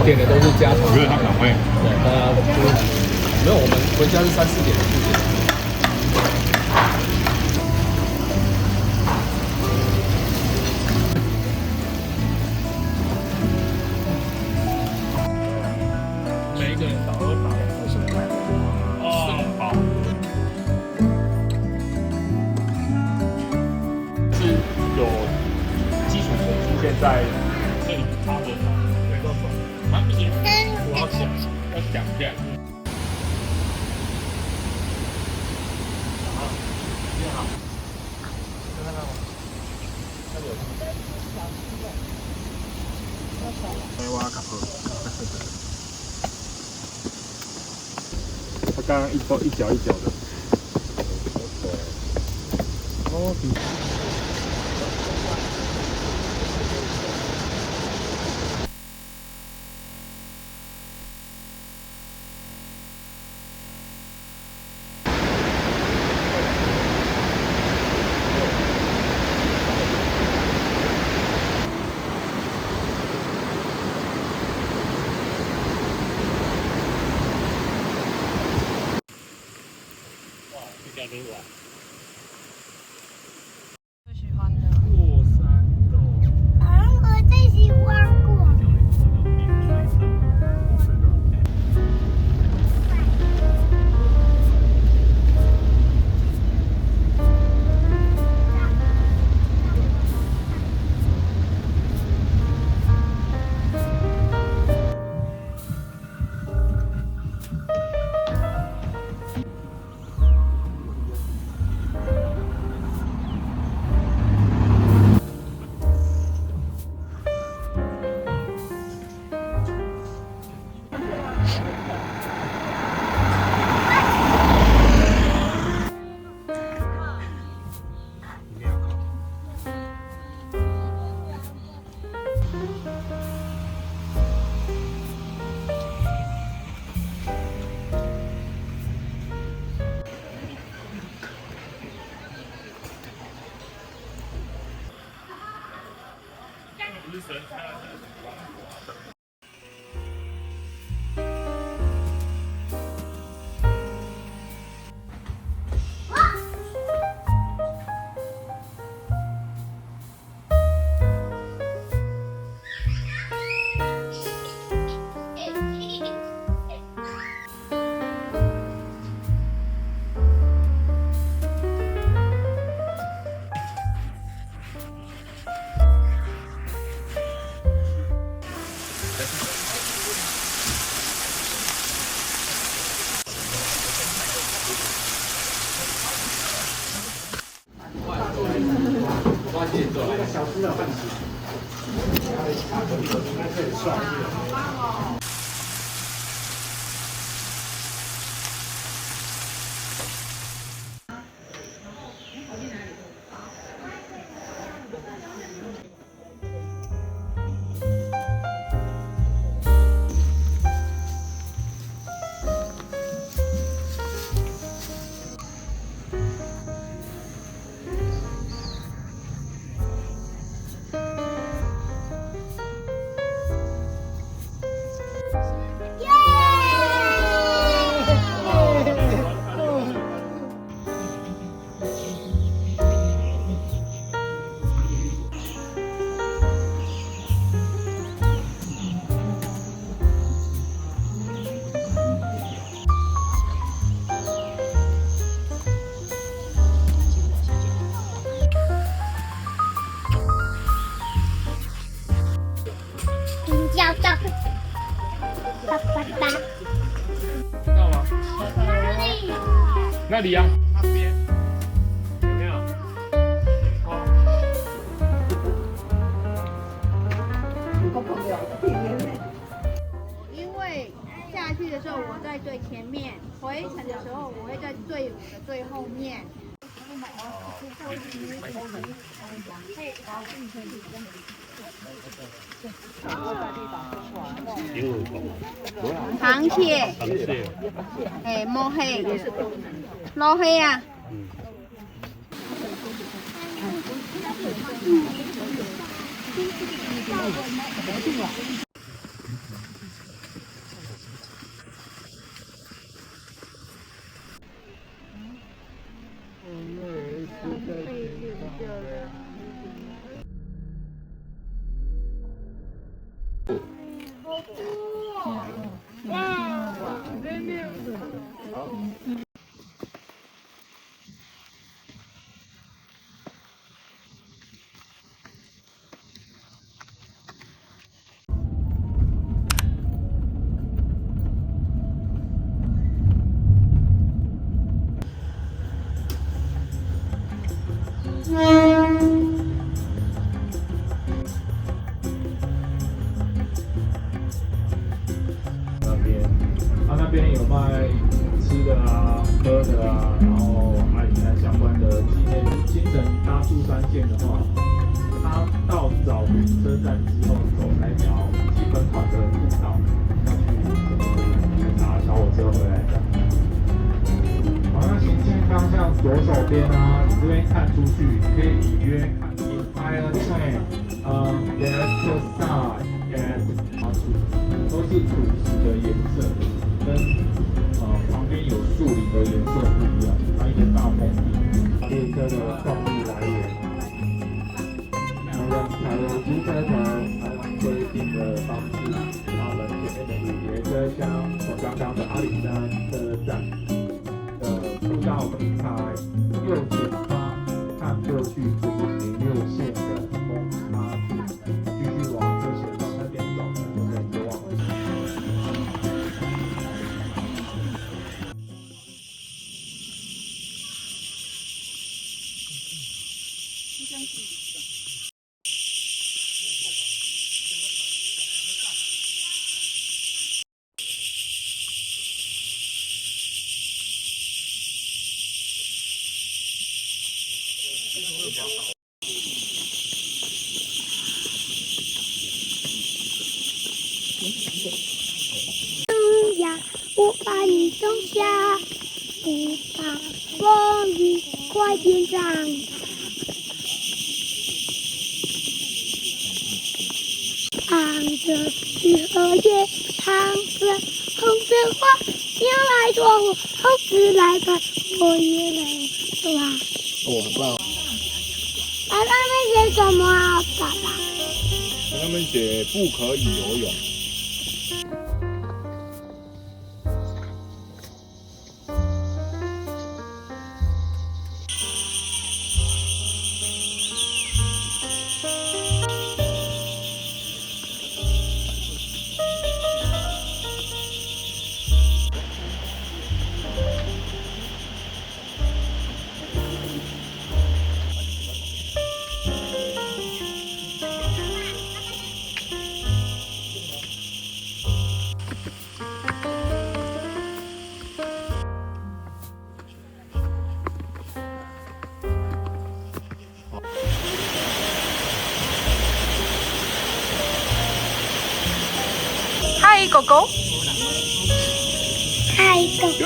点的都是家常。我觉得他们很会。对，大家就是没有，我们回家是3、4点的事情。每一个人打220块。哦，好。是有基础的出现在这里插着它，对，都爽。啊，不行，我要想一下。好，你好，看到吗？那里有。挖卡布。他刚刚一脚一脚的。哦，哇，这条路啊！最喜欢的过山洞。我最喜欢过。日神开了。小资的饭局，应该可以算。叫到爸爸爸，知道吗？那里啊，那边有没有？哦。因为下去的时候我在最前面，回程的时候我会在队伍的最后面。螃蟹，哎，摸黑，捞黑啊。那边有卖吃的啊、喝的啊，然后阿里山相关的纪念品。清晨搭树山线的话，它到早云车站之后走那条基本款的步道，去搭小火车回来的。好，那行进方向左手边啊，你这边看出去，你可以隐约看见 Fire Train，left side and 都是土石的颜色，跟旁边有树林的颜色不一样，它一个大封闭。列车的动力来源，采用机车头台湾规定的方式，到了前面的5节车厢，从刚刚的阿里山车站的步道平台右前方看过去就是06线的风叉处，继续往右前方那边走呢，就可以往。呀，我把你种下，不怕风雨，快点长大。扛着雨荷叶，扛着红色花，鸟来捉我，猴子来看，我也来抓。哦，很棒。啊，他们写什么啊，爸爸？他们写不可以游泳。嗨，狗狗。嗨，狗狗。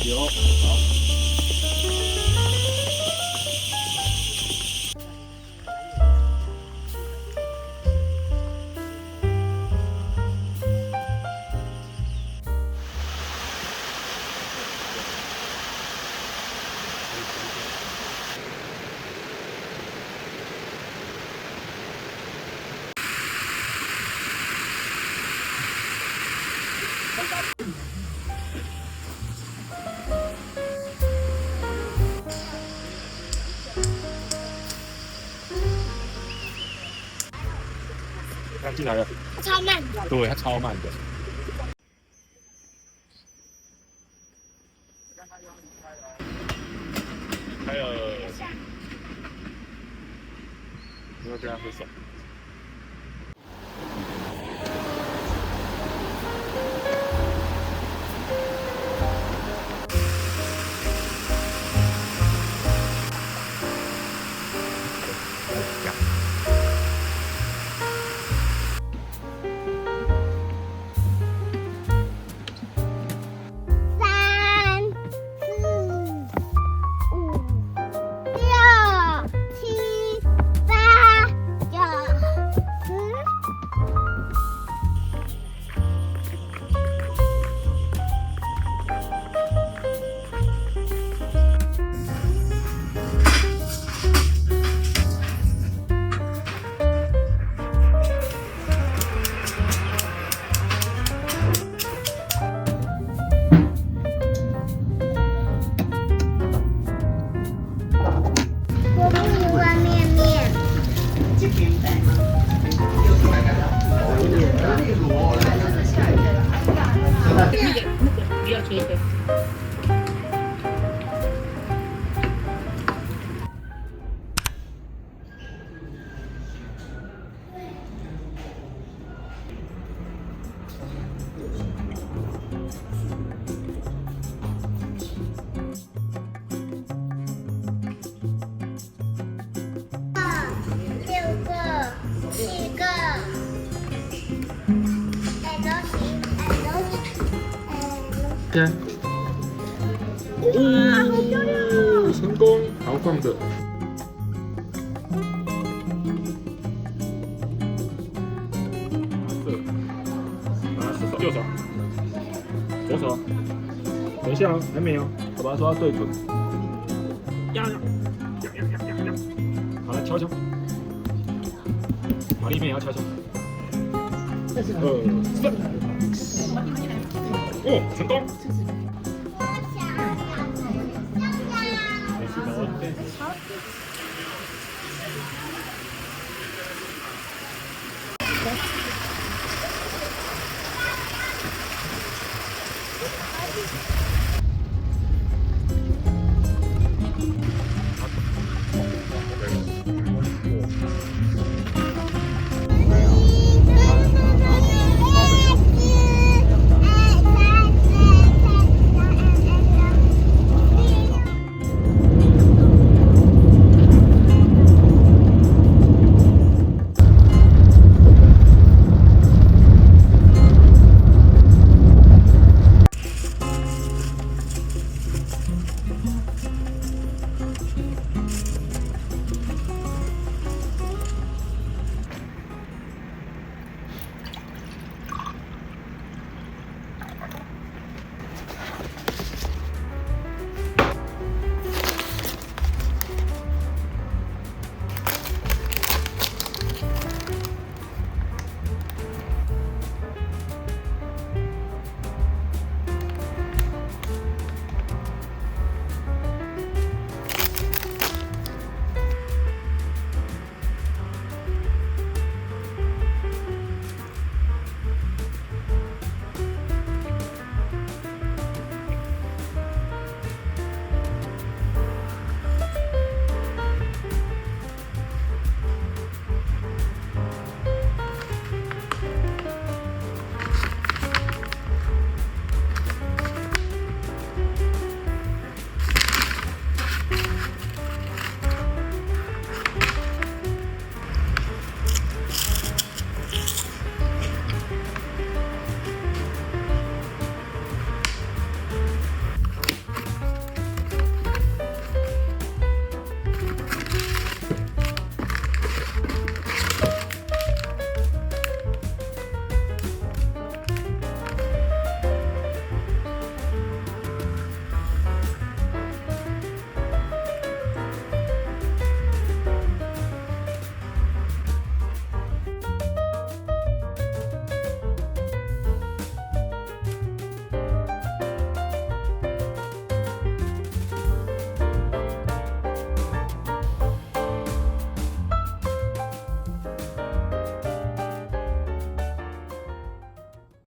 有，好。它进来了，超慢的。对，它超慢的。还有，你要跟他挥手。不要切一个。6个、7个。天，哇，好漂亮哦！成功，好放着。拿4手，右手，左手。等一下哦，还没有。爸爸说要对准。呀！好了，敲敲。好，里面也要敲敲。2、3。哦，成功！好。